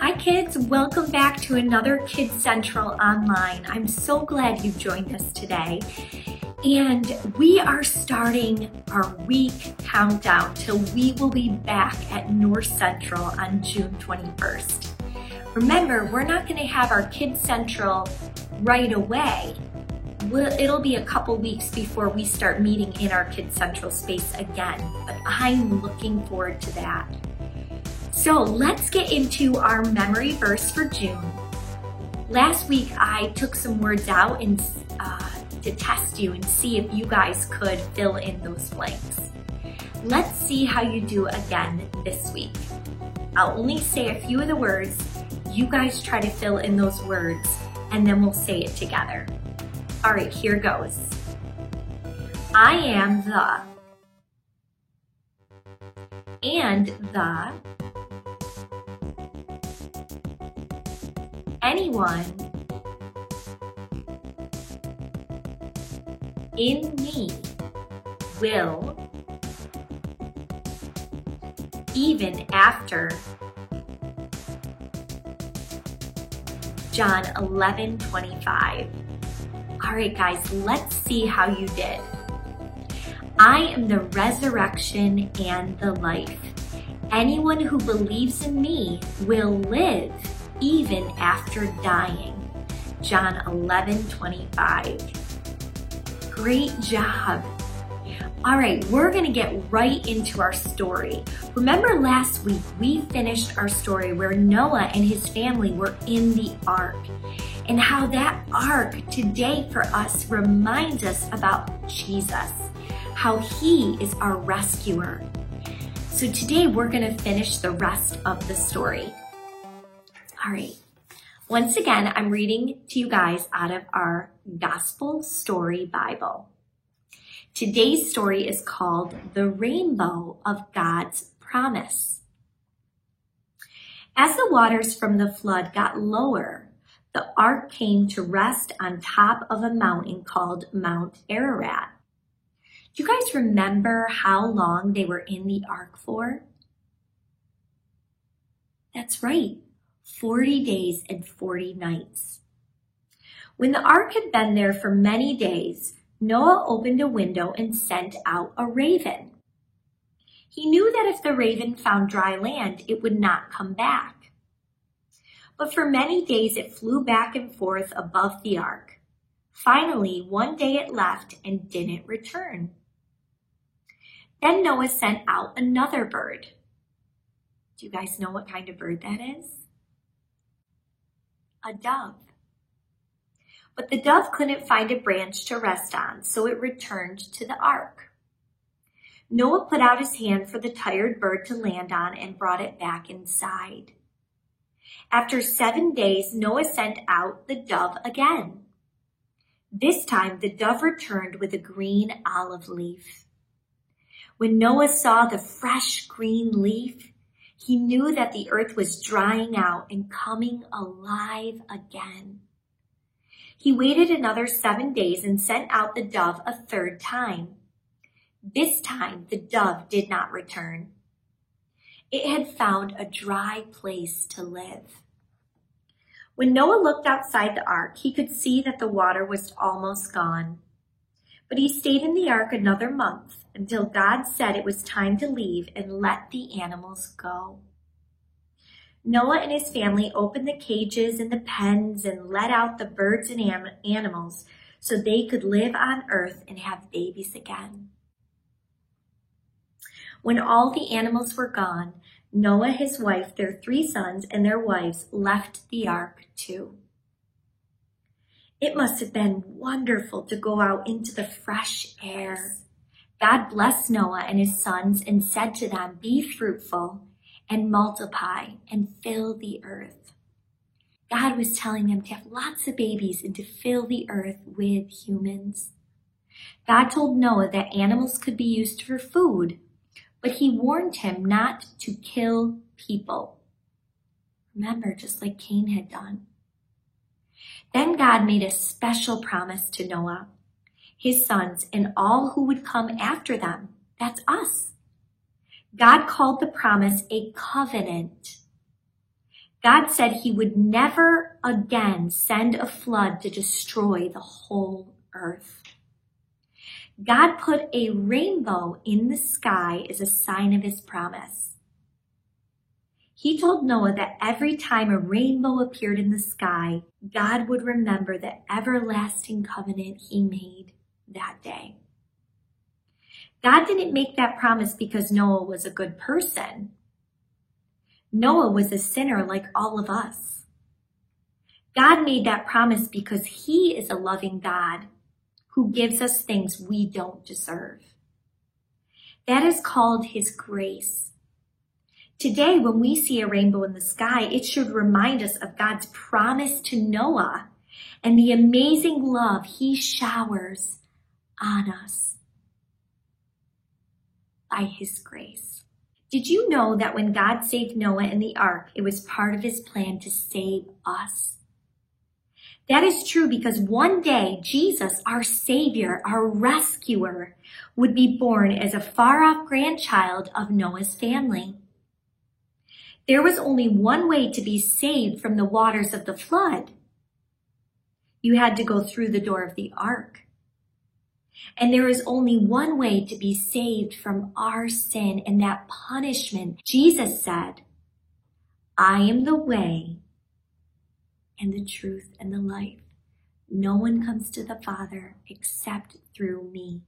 Hi kids, welcome back to another Kids Central Online. I'm so glad you joined us today. And we are starting our week countdown till we will be back at North Central on June 21st. Remember, we're not going to have our Kids Central right away. It'll be a couple weeks before we start meeting in our Kids Central space again, but I'm looking forward to that. So let's get into our memory verse for June. Last week I took some words out and to test you and see if you guys could fill in those blanks. Let's see how you do again this week. I'll only say a few of the words. You guys try to fill in those words and then we'll say it together. All right, here goes. I am the, and the, anyone, in me, will, even after. John 11:25. All right, guys, let's see how you did. I am the resurrection and the life. Anyone who believes in me will live even after dying. John 11:25. Great job. All right, we're gonna get right into our story. Remember last week, we finished our story where Noah and his family were in the ark, and how that ark today for us reminds us about Jesus, how he is our rescuer. So today we're gonna finish the rest of the story. All right, once again, I'm reading to you guys out of our Gospel Story Bible. Today's story is called The Rainbow of God's Promise. As the waters from the flood got lower, the ark came to rest on top of a mountain called Mount Ararat. Do you guys remember how long they were in the ark for? That's right, 40 days and 40 nights. When the ark had been there for many days, Noah opened a window and sent out a raven. He knew that if the raven found dry land, it would not come back. But for many days it flew back and forth above the ark. Finally, one day it left and didn't return. Then Noah sent out another bird. Do you guys know what kind of bird that is? A dove. But the dove couldn't find a branch to rest on, so it returned to the ark. Noah put out his hand for the tired bird to land on and brought it back inside. After 7 days, Noah sent out the dove again. This time, the dove returned with a green olive leaf. When Noah saw the fresh green leaf, he knew that the earth was drying out and coming alive again. He waited another 7 days and sent out the dove a third time. This time, the dove did not return. It had found a dry place to live. When Noah looked outside the ark, he could see that the water was almost gone. But he stayed in the ark another month until God said it was time to leave and let the animals go. Noah and his family opened the cages and the pens and let out the birds and animals so they could live on earth and have babies again. When all the animals were gone, Noah, his wife, their 3 sons, and their wives left the ark too. It must have been wonderful to go out into the fresh air. God blessed Noah and his sons and said to them, "Be fruitful and multiply and fill the earth." God was telling them to have lots of babies and to fill the earth with humans. God told Noah that animals could be used for food, but he warned him not to kill people. Remember, just like Cain had done. Then God made a special promise to Noah, his sons, and all who would come after them. That's us. God called the promise a covenant. God said he would never again send a flood to destroy the whole earth. God put a rainbow in the sky as a sign of his promise. He told Noah that every time a rainbow appeared in the sky, God would remember the everlasting covenant he made that day. God didn't make that promise because Noah was a good person. Noah was a sinner like all of us. God made that promise because he is a loving God who gives us things we don't deserve. That is called his grace. Today, when we see a rainbow in the sky, it should remind us of God's promise to Noah and the amazing love he showers on us by his grace. Did you know that when God saved Noah in the ark, it was part of his plan to save us? That is true because one day Jesus, our Savior, our rescuer, would be born as a far-off grandchild of Noah's family. There was only one way to be saved from the waters of the flood. You had to go through the door of the ark. And there is only one way to be saved from our sin and that punishment. Jesus said, I am the way and the truth and the life. No one comes to the Father except through me.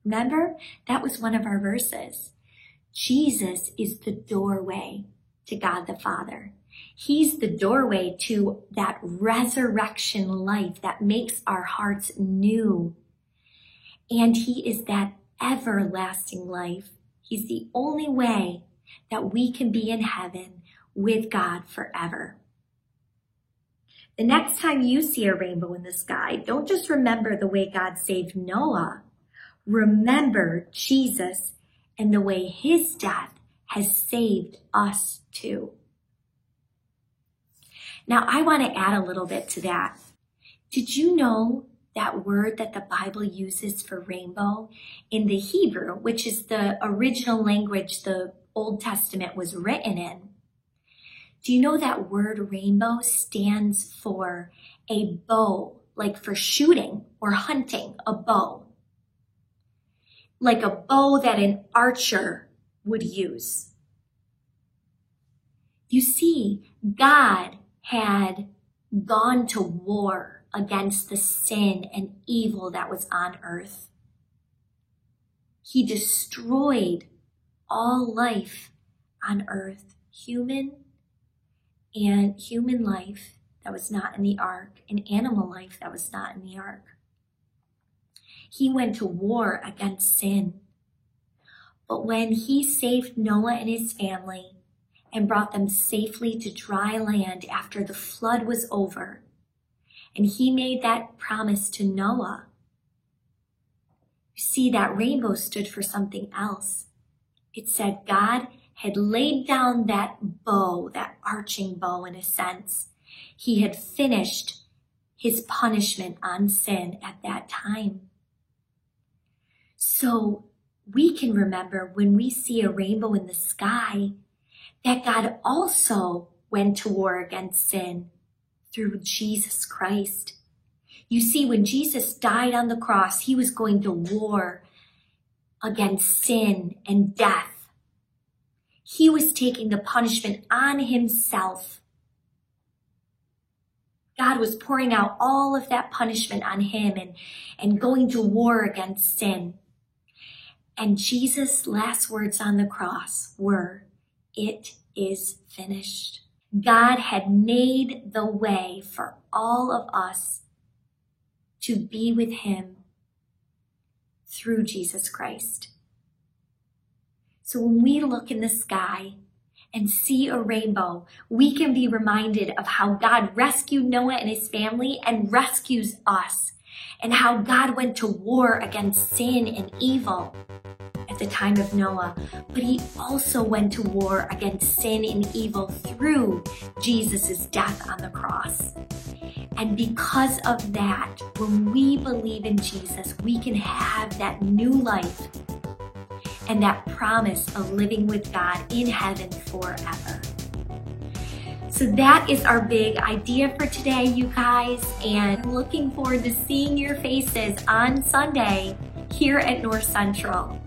Remember, that was one of our verses. Jesus is the doorway to God the Father. He's the doorway to that resurrection life that makes our hearts new. And he is that everlasting life. He's the only way that we can be in heaven with God forever. The next time you see a rainbow in the sky, don't just remember the way God saved Noah. Remember Jesus and the way his death has saved us too. Now, I want to add a little bit to that. Did you know that word that the Bible uses for rainbow in the Hebrew, which is the original language the Old Testament was written in? Do you know that word rainbow stands for a bow, like for shooting or hunting, a bow? Like a bow that an archer would use. You see, God had gone to war against the sin and evil that was on earth. He destroyed all life on earth, human life that was not in the ark, and animal life that was not in the ark. He went to war against sin. But when he saved Noah and his family and brought them safely to dry land after the flood was over, and he made that promise to Noah, you see, that rainbow stood for something else. It said God had laid down that bow, that arching bow in a sense. He had finished his punishment on sin at that time. So we can remember when we see a rainbow in the sky that God also went to war against sin through Jesus Christ. You see, when Jesus died on the cross, he was going to war against sin and death. He was taking the punishment on himself. God was pouring out all of that punishment on him and going to war against sin. And Jesus' last words on the cross were, "It is finished." God had made the way for all of us to be with him through Jesus Christ. So when we look in the sky and see a rainbow, we can be reminded of how God rescued Noah and his family and rescues us, and how God went to war against sin and evil at the time of Noah, but he also went to war against sin and evil through Jesus' death on the cross. And because of that, when we believe in Jesus, we can have that new life and that promise of living with God in heaven forever. So So that is our big idea for today, you guys, and I'm looking forward to seeing your faces on Sunday here at North Central.